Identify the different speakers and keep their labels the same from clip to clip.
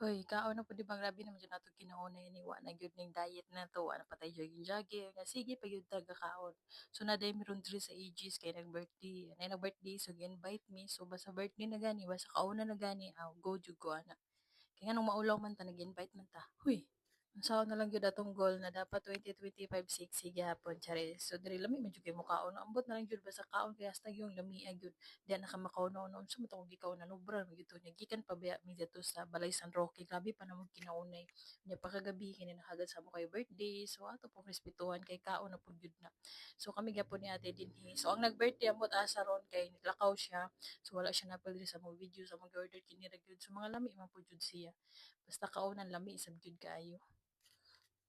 Speaker 1: Hoy, kaon na po di ba grabe naman dyan nato kinaunay ni wa na gyud ning diet na to, wa na patay jogging-jogging, nga sige pa gyud ta kaon. So na day meron diri sa AG's kay nag-birthday, nay nag-birthday so gi-invite me, so basta birthday na gani, basta kauna na gani, go jud ko ana. Kaya nga nung maulaw man ta nag-invite man ta. Huy, unsaon na lang gyud atong goal na dapat 2025 6 gihapon charis. So diri lami man jud kay mukaon, ambot na lang jud basta kaon kay hasta yung lami gyud. Di na ka makaunaw unsa man tong gikaon na nubra mo gito nya gikan pa biya mi dito sa Balay San Roque. Grabe pa namon kinaunay. Nya pagkagabi kini nakagad sa mo kay birthday. So ato pong respetuhan kay kaon na pud gyud na. So kami gyapon ni ate dinhi. So ang nag-birthday amot asa ron kay niglakaw siya. So wala siya napil sa mo video sa mga order kini ra gyud. So mga lami man pud jud siya. Basta kaunan lami isab gyud kaayo.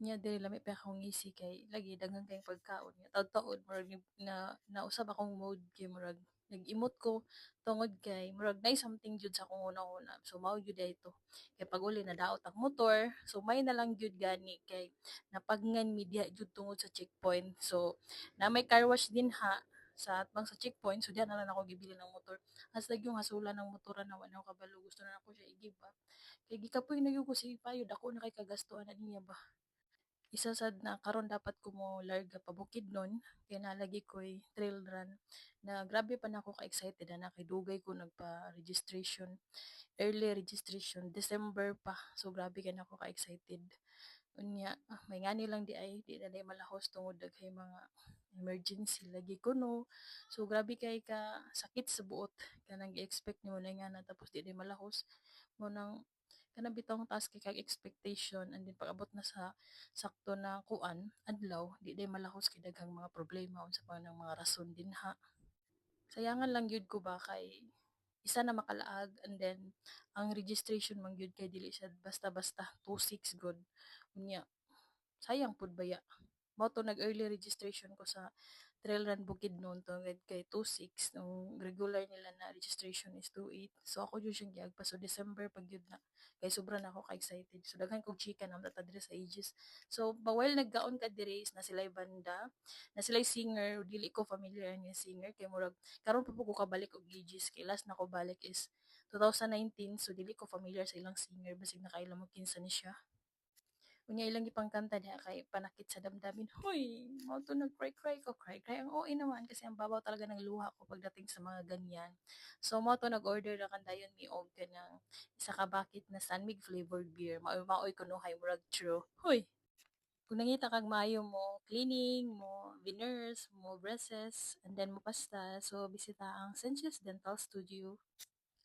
Speaker 1: Nya diri lami pa akong ngisi kay lagi daghan kayong pagkaon nya taud-taud murag na nausab akong mood kay murag nag-imot ko tungod kay murag nay something jud sa akong una-una. So mao jud ito. Kay pag uli nadaot ang motor, so may na lang jud gani kay napagngan media jud tungod sa checkpoint. So na may car wash din ha sa atbang sa checkpoint, so diyan na lang ako gibili ng motor. Hasta yung hasulan ng motora na wala ko kabalo, gusto na ako siya i-give up. Kay gikapoy na gyud ko si payo dako na kay kagastuan na niya ba. Isa sad na karon dapat ko mo larga pa Bukidnon kay nalagi ko'y trail run na grabe pa nako ka-excited na kay dugay ko nagpa-registration, early registration December pa. So grabe kay nako ka-excited. Unya, may ngani lang di ay di na day malahos tungod daghay mga emergency lagi ko no. So grabe kay ka sakit sa buot kanang gi-expect nimo na nga na tapos di day malahos mo nang kanang bitong task kay kag expectation and then pag-abot na sa sakto na kuan adlaw di day malahos kay daghang mga problema unsa pa nang mga rason din ha. Sayangan lang gyud ko ba kay isa na makalaag and then ang registration man gyud kay dili siya basta-basta 26 good. Unya sayang pud baya. Mao to nag-early registration ko sa Trail Run Bukidnon tungod kay 26 nung regular nila na registration is 28. So ako jud siyang giagpa so December pag yun na kay sobra na ako ka-excited. So daghan kog chika na ta diri sa ages. So bawal naggaon ka diri is na sila'y banda, na sila'y singer, dili ko familiar nga singer kay murag karon pa po ko kabalik og ages kay last na ko balik is 2019 so dili ko familiar sa ilang singer basig nakailang mo kinsa ni siya. Unya ilang gipangkanta diha kay Panakit sa Damdamin. Hoy, mao to nag-cry-cry ko, cry-cry ang OA naman kasi ang babaw talaga ng luha ko pagdating sa mga ganyan. So mao to nag-order ra kan dayon mi og kanang isa ka bakit na Sunmig flavored beer. Maoy kunuhay murag true. Hoy, kung nangita kag maayo mo cleaning, mo veneers, mo braces, and then mo pasta, so bisita ang Sensuous Dental Studio.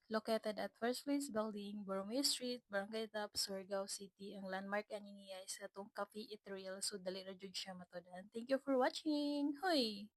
Speaker 1: Located at First Place Building, Borromeo Street, Barangay Tap, Surigao City. Ang landmark ani niya is atong Cafe Eaterial. So dali ra jud siya matudan. Thank you for watching. Hoy.